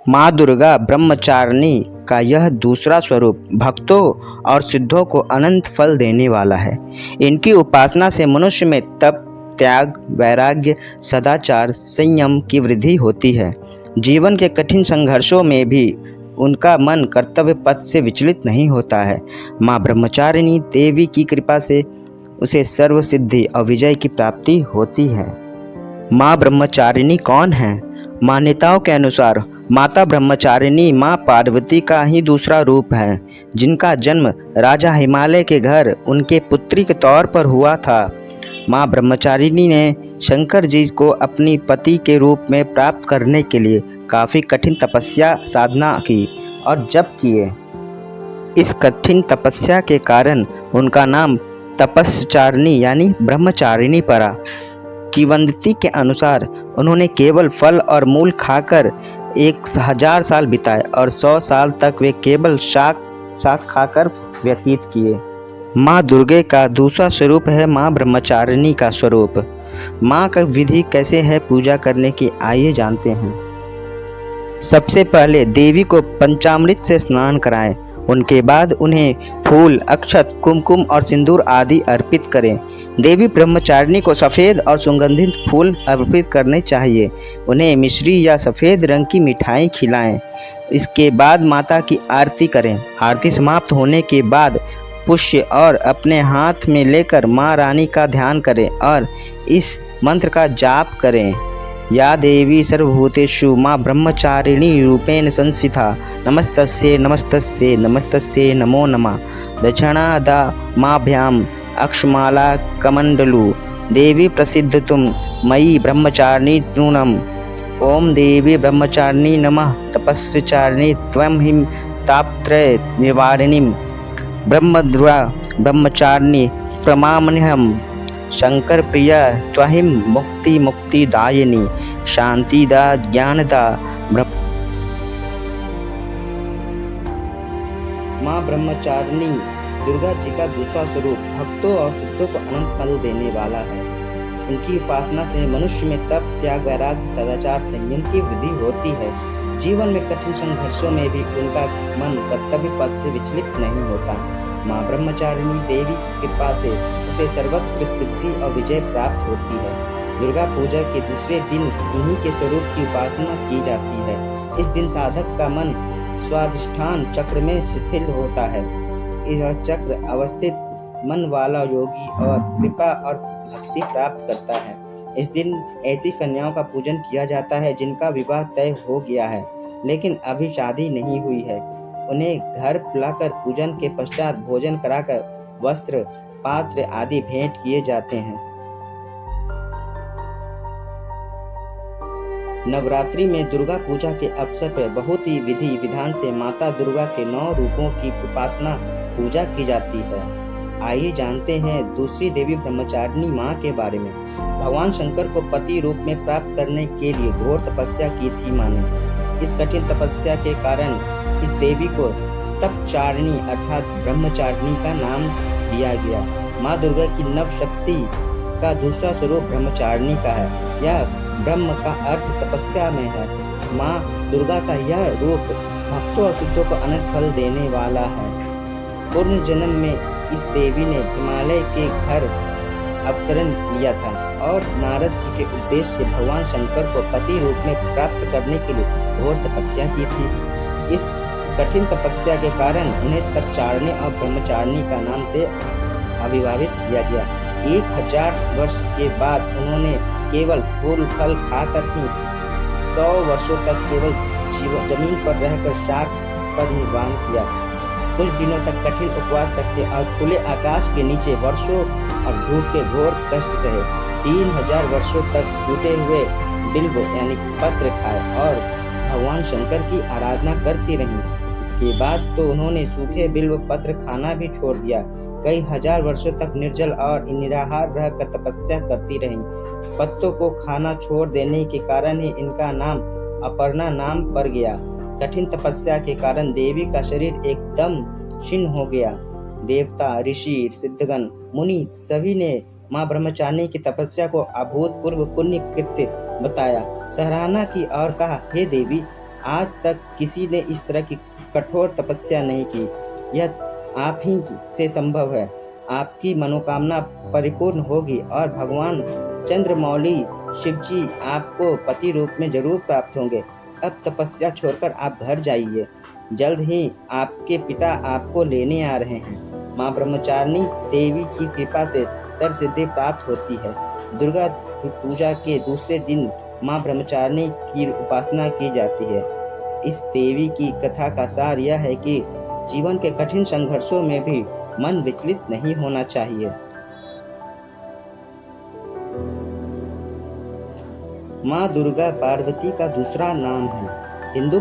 माँ दुर्गा ब्रह्मचारिणी का यह दूसरा स्वरूप भक्तों और सिद्धों को अनंत फल देने वाला है। इनकी उपासना से मनुष्य में तप, त्याग, वैराग्य, सदाचार, संयम की वृद्धि होती है। जीवन के कठिन संघर्षों में भी उनका मन कर्तव्य पथ से विचलित नहीं होता है। माँ ब्रह्मचारिणी देवी की कृपा से उसे सर्व सिद्धि और विजय की प्राप्ति होती है। माँ ब्रह्मचारिणी कौन है? मान्यताओं के अनुसार माता ब्रह्मचारिणी माँ पार्वती का ही दूसरा रूप है, जिनका जन्म राजा हिमालय के घर उनके पुत्री के तौर पर हुआ था। माँ ब्रह्मचारिणी ने शंकर जी को अपनी पति के रूप में प्राप्त करने के लिए काफ़ी कठिन तपस्या साधना की और जप किए। इस कठिन तपस्या के कारण उनका नाम तपस्चारिणी यानी ब्रह्मचारिणी पड़ा। किंवदंती के अनुसार उन्होंने केवल फल और मूल खाकर 1000 साल बिताए और 100 साल तक वे केवल शाक खाकर व्यतीत किए। माँ दुर्गे का दूसरा स्वरूप है माँ ब्रह्मचारिणी का स्वरूप। माँ का विधि कैसे है पूजा करने की, आइए जानते हैं। सबसे पहले देवी को पंचामृत से स्नान कराएं। उनके बाद उन्हें फूल, अक्षत, कुमकुम और सिंदूर आदि अर्पित करें। देवी ब्रह्मचारिणी को सफ़ेद और सुगंधित फूल अर्पित करने चाहिए। उन्हें मिश्री या सफ़ेद रंग की मिठाई खिलाएं। इसके बाद माता की आरती करें। आरती समाप्त होने के बाद पुष्य और अपने हाथ में लेकर माँ रानी का ध्यान करें और इस मंत्र का जाप करें। या देवी सर्वभूतेषु माँ ब्रह्मचारिणी रूपेण संस्थिता नमस्तस्यै नमस्तस्यै नमस्तस्यै नमो नमः। दक्षिणादा माभ्याम अक्षमाला कमंडलु देवी प्रसिद्धतुं मयि ब्रह्मचारिणी नूनम। ओम देवी ब्रह्मचारिणी नमः। तपस्विचारिणी त्वं हिं तापत्रय निवारिणी ब्रह्मद्रुआ ब्रह्मचारिणी प्रमाम्यहम्। शंकर प्रिया त्वहिं मुक्ति मुक्तिदायिनी शांतिदा ज्ञानदा। माँ ब्रह्मचारिणी दुर्गा जी का दूसरा स्वरूप भक्तों और सिद्धों को अनंत फल देने वाला है। इनकी उपासना से मनुष्य में तप, त्याग, वैराग्य, सदाचार, संयम की वृद्धि होती है। जीवन में कठिन संघर्षों में भी उनका मन कर्तव्य पथ से विचलित नहीं होता। माँ ब्रह्मचारिणी देवी की कृपा से उसे सर्वत्र सिद्धि और विजय प्राप्त होती है। दुर्गा पूजा के दूसरे दिन इन्हीं के स्वरूप की उपासना की जाती है। इस दिन साधक का मन स्वाधिष्ठान चक्र में शिथिल होता है। यह चक्र अवस्थित मन वाला योगी और कृपा और भक्ति प्राप्त करता है। इस दिन ऐसी कन्याओं का पूजन किया जाता है जिनका विवाह तय हो गया है लेकिन अभी शादी नहीं हुई है। उन्हें घर बुलाकर पूजन के पश्चात भोजन कराकर वस्त्र, पात्र आदि भेंट किए जाते हैं। नवरात्रि में दुर्गा पूजा के अवसर पर बहुत ही विधि विधान से माता दुर्गा के 9 रूपों की उपासना पूजा की जाती है। आइए जानते हैं दूसरी देवी ब्रह्मचारिणी माँ के बारे में। भगवान शंकर को पति रूप में प्राप्त करने के लिए घोर तपस्या की थी माँ ने। इस कठिन तपस्या के कारण इस देवी को तपचारिणी अर्थात ब्रह्मचारिणी का नाम दिया गया। माँ दुर्गा की नव शक्ति का दूसरा स्वरूप ब्रह्मचारिणी का है। यह ब्रह्म का अर्थ तपस्या में है। माँ दुर्गा का यह रूप भक्तों और सिद्धों को अनंत फल देने वाला है। पूर्व जन्म में इस देवी ने हिमालय के घर अवतरण लिया था और नारद जी के उद्देश्य से भगवान शंकर को पति रूप में प्राप्त करने के लिए घोर तपस्या की थी। इस कठिन तपस्या के कारण उन्हें तपचारिणी और ब्रह्मचारिणी का नाम से अभिभावित किया गया। 1000 वर्ष के बाद उन्होंने केवल फूल फल खाकर ही 100 वर्षों तक केवल जमीन पर रहकर शाक पर निर्वाण किया। कुछ दिनों तक कठिन उपवास रखे और खुले आकाश के नीचे वर्षों और धूप के घोर कष्ट सहे। 3000 वर्षों तक टूटे हुए बिल्व यानी पत्र खाए और भगवान शंकर की आराधना करती रहीं। इसके बाद तो उन्होंने सूखे बिल्व पत्र खाना भी छोड़ दिया। कई हजार वर्षों तक निर्जल और निराहार रहकर तपस्या करती रहीं। पत्तों को खाना छोड़ देने के कारण ही इनका नाम अपर्णा नाम पड़ गया। कठिन तपस्या के कारण देवी का शरीर एकदम क्षीण हो गया। देवता, ऋषि, सिद्धगण, मुनि सभी ने माँ ब्रह्मचारिणी की तपस्या को अभूतपूर्व पुण्य कृत्य बताया, सराहना की और कहा, हे देवी, आज तक किसी ने इस तरह की कठोर तपस्या नहीं की। यह आप ही से संभव है। आपकी मनोकामना परिपूर्ण होगी और भगवान चंद्रमौली शिवजी आपको पति रूप में जरूर प्राप्त होंगे। अब तपस्या छोड़कर आप घर जाइए। जल्द ही आपके पिता आपको लेने आ रहे हैं। माँ ब्रह्मचारिणी देवी की कृपा से सर्व सिद्धि प्राप्त होती है। दुर्गा पूजा के दूसरे दिन माँ ब्रह्मचारिणी की उपासना की जाती है। इस देवी की कथा का सार यह है कि जीवन के कठिन संघर्षों में भी मन विचलित नहीं होना चाहिए। माँ दुर्गा पार्वती का दूसरा नाम है। हिंदू